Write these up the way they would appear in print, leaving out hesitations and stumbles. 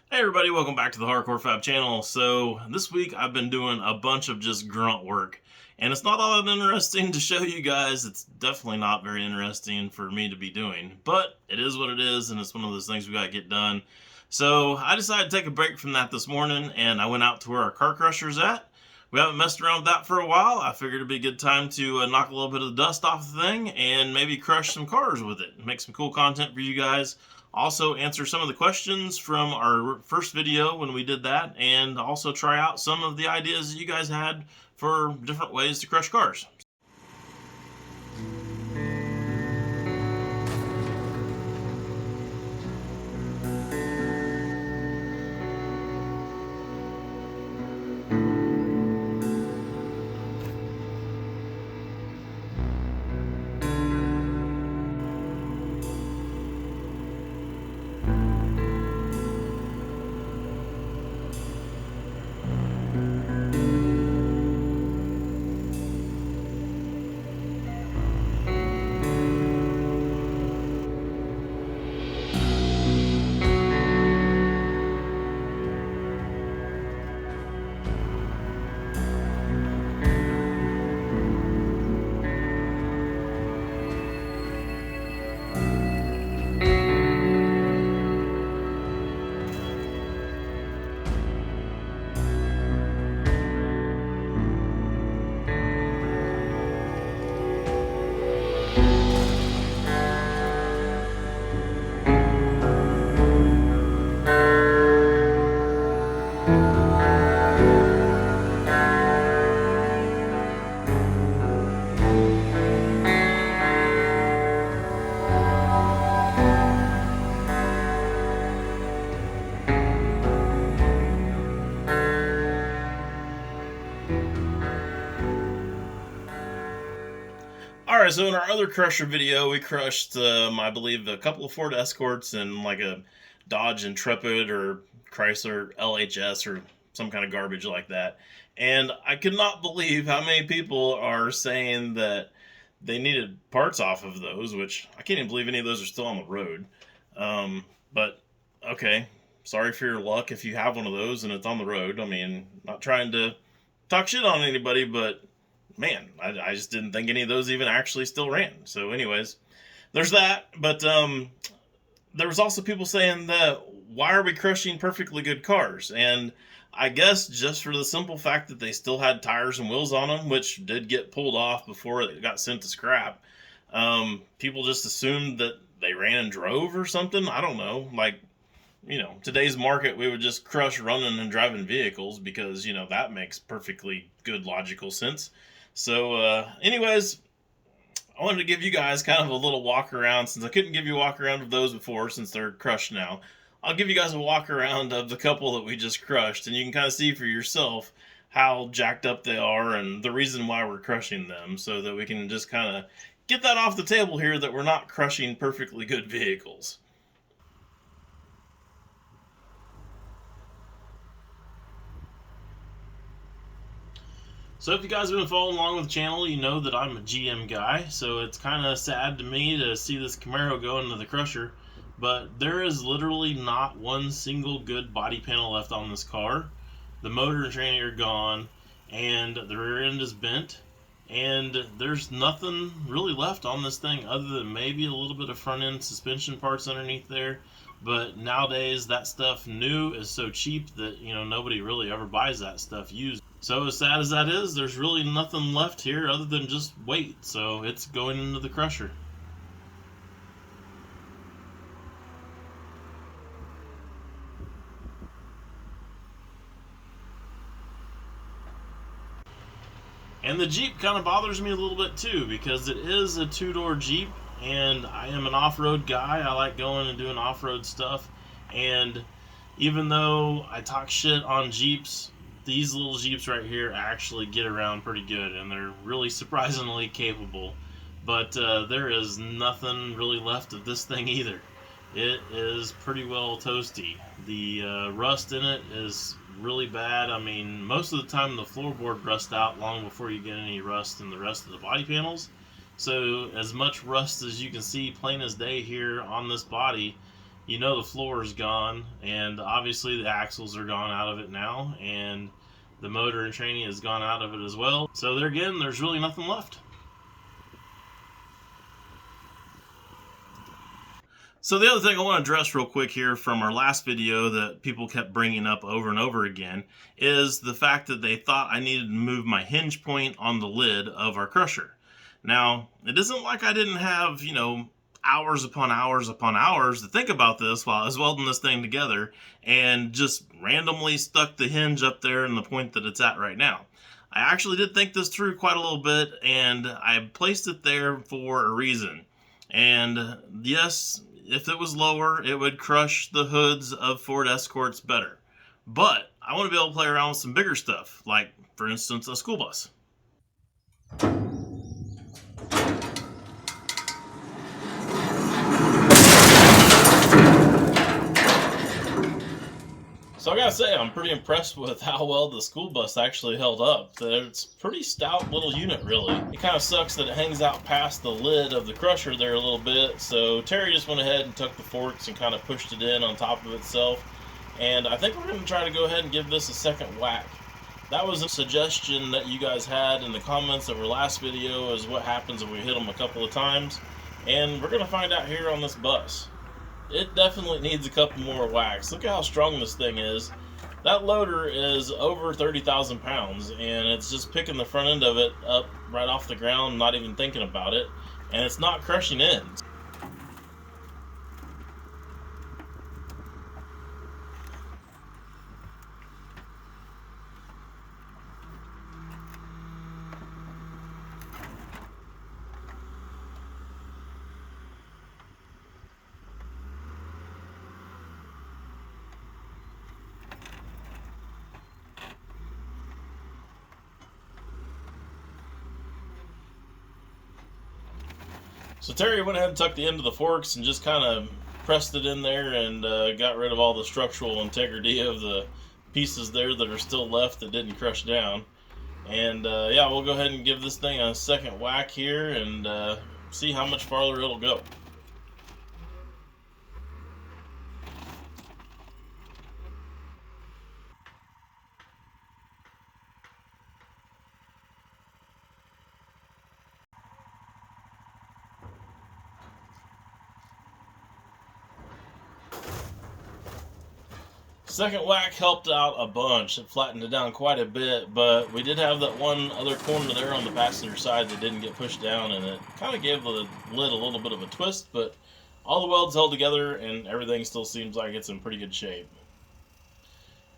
Hey everybody, welcome back to the Hardcore Fab channel. So this week I've been doing a bunch of just grunt work, and it's not all that interesting to show you guys. It's definitely not very interesting for me to be doing, but it is what it is, and it's one of those things we gotta get done. So I decided to take a break from that this morning, and I went out to where our car crusher's at. We haven't messed around with that for a while. I figured it'd be a good time to knock a little bit of the dust off the thing and maybe crush some cars with it. Make some cool content for you guys. Also answer some of the questions from our first video when we did that, and also try out some of the ideas that you guys had for different ways to crush cars. Alright, so in our other crusher video, we crushed, I believe, a couple of Ford Escorts and like a Dodge Intrepid or Chrysler LHS or some kind of garbage like that. And I could not believe how many people are saying that they needed parts off of those, which I can't even believe any of those are still on the road. But okay, sorry for your luck if you have one of those and it's on the road. I mean, not trying to talk shit on anybody, but man, I just didn't think any of those even actually still ran. So, anyways, there's that. But there was also people saying that why are we crushing perfectly good cars? And I guess just for the simple fact that they still had tires and wheels on them, which did get pulled off before it got sent to scrap. People just assumed that they ran and drove or something. I don't know. Like, today's market, we would just crush running and driving vehicles because, that makes perfectly good logical sense. So, anyways, I wanted to give you guys kind of a little walk around since I couldn't give you a walk around of those before since they're crushed now. I'll give you guys a walk around of the couple that we just crushed, and you can kind of see for yourself how jacked up they are and the reason why we're crushing them so that we can just kind of get that off the table here that we're not crushing perfectly good vehicles. So if you guys have been following along with the channel, you know that I'm a GM guy, so it's kind of sad to me to see this Camaro go into the crusher, but there is literally not one single good body panel left on this car. The motor and tranny are gone, and the rear end is bent, and there's nothing really left on this thing other than maybe a little bit of front end suspension parts underneath there. But nowadays, that stuff new is so cheap that nobody really ever buys that stuff used. So as sad as that is, there's really nothing left here other than just weight. So it's going into the crusher. And the Jeep kind of bothers me a little bit too because it is a two-door Jeep, and I am an off-road guy. I like going and doing off-road stuff, and even though I talk shit on Jeeps, these little Jeeps right here actually get around pretty good, and they're really surprisingly capable. But there is nothing really left of this thing either. It is pretty well toasty. The rust in it is really bad. I mean, most of the time the floorboard rusts out long before you get any rust in the rest of the body panels. So as much rust as you can see plain as day here on this body, you know the floor is gone, and obviously the axles are gone out of it now, and the motor and tranny has gone out of it as well. So there again, there's really nothing left. So the other thing I want to address real quick here from our last video that people kept bringing up over and over again is the fact that they thought I needed to move my hinge point on the lid of our crusher. Now, it isn't like I didn't have, hours upon hours upon hours to think about this while I was welding this thing together, and just randomly stuck the hinge up there in the point that it's at right now. I actually did think this through quite a little bit, and I placed it there for a reason. And yes, if it was lower, it would crush the hoods of Ford Escorts better. But I want to be able to play around with some bigger stuff, like, for instance, a school bus. So I gotta say, I'm pretty impressed with how well the school bus actually held up. It's a pretty stout little unit, really. It kind of sucks that it hangs out past the lid of the crusher there a little bit, so Terry just went ahead and took the forks and kind of pushed it in on top of itself. And I think we're going to try to go ahead and give this a second whack. That was a suggestion that you guys had in the comments of our last video, is what happens if we hit them a couple of times. And we're going to find out here on this bus. It definitely needs a couple more whacks. Look at how strong this thing is. That loader is over 30,000 pounds, and it's just picking the front end of it up right off the ground, not even thinking about it, and it's not crushing ends. So Terry went ahead and tucked the end of the forks and just kind of pressed it in there and got rid of all the structural integrity of the pieces there that are still left that didn't crush down. And yeah, we'll go ahead and give this thing a second whack here and see how much farther it'll go. Second whack helped out a bunch. It flattened it down quite a bit, but we did have that one other corner there on the passenger side that didn't get pushed down, and it kind of gave the lid a little bit of a twist, but all the welds held together and everything still seems like it's in pretty good shape.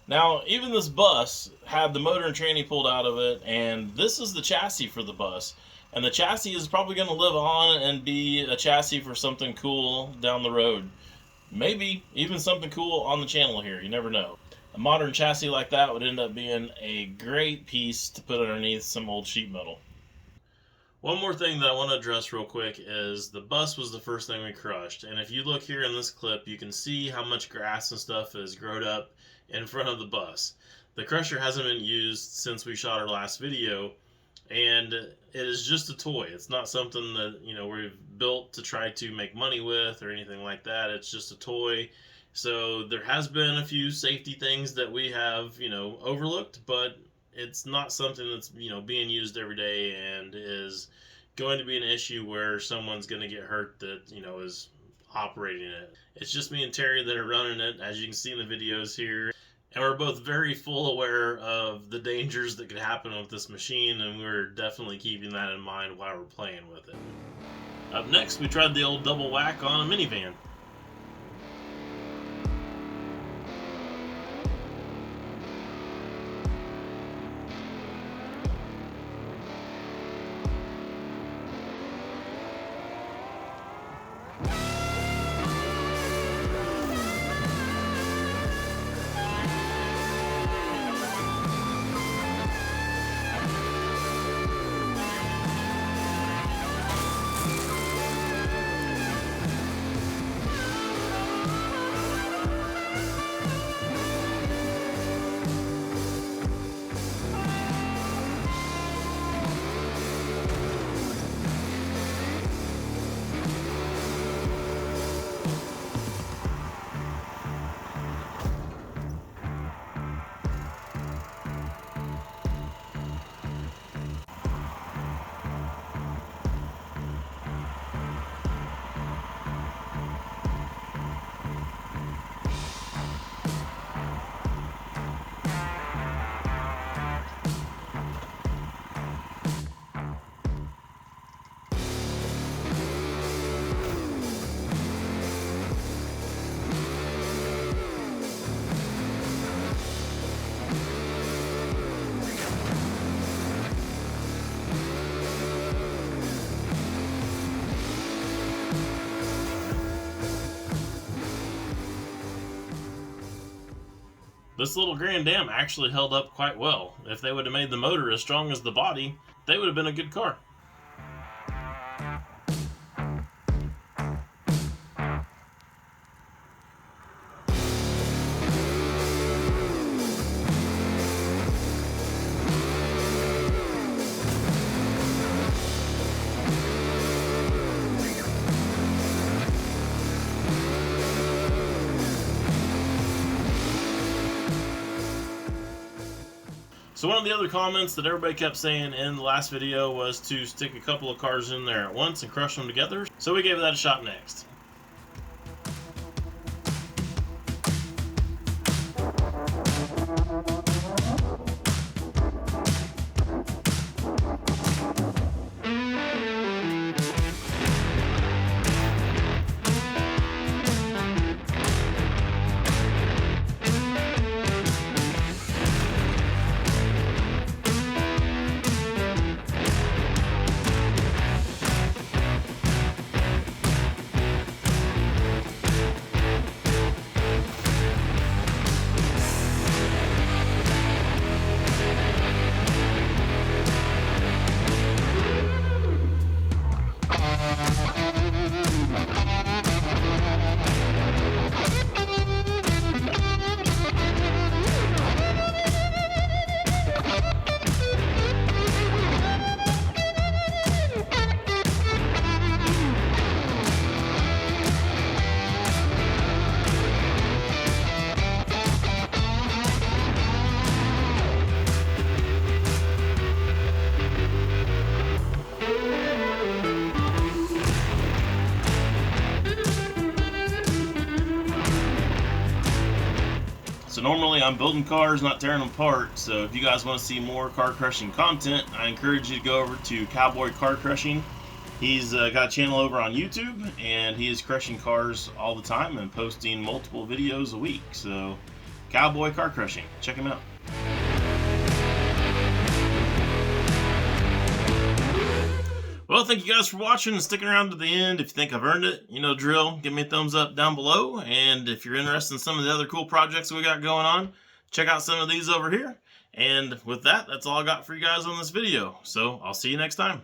Now, even this bus had the motor and tranny pulled out of it, and this is the chassis for the bus. And the chassis is probably going to live on and be a chassis for something cool down the road. Maybe even something cool on the channel here, you never know. A modern chassis like that would end up being a great piece to put underneath some old sheet metal. One more thing that I want to address real quick is the bus was the first thing we crushed. And if you look here in this clip, you can see how much grass and stuff has grown up in front of the bus. The crusher hasn't been used since we shot our last video, and it is just a toy. It's not something that, we've built to try to make money with or anything like that. It's just a toy. So there has been a few safety things that we have, overlooked, but it's not something that's, being used every day and is going to be an issue where someone's going to get hurt that, is operating it. It's just me and Terry that are running it, as you can see in the videos here. And we're both very full aware of the dangers that could happen with this machine, and we're definitely keeping that in mind while we're playing with it. Up next, we tried the old double whack on a minivan. This little Grand Am actually held up quite well. If they would have made the motor as strong as the body, they would have been a good car. So one of the other comments that everybody kept saying in the last video was to stick a couple of cars in there at once and crush them together. So we gave that a shot next. So normally I'm building cars, not tearing them apart. So if you guys want to see more car crushing content, I encourage you to go over to Cowboy Car Crushing. He's got a channel over on YouTube, and he is crushing cars all the time and posting multiple videos a week. So Cowboy Car Crushing, check him out. Well, thank you guys for watching and sticking around to the end. If you think I've earned it, you know drill. Give me a thumbs up down below. And if you're interested in some of the other cool projects we got going on, check out some of these over here. And with that, that's all I got for you guys on this video. So I'll see you next time.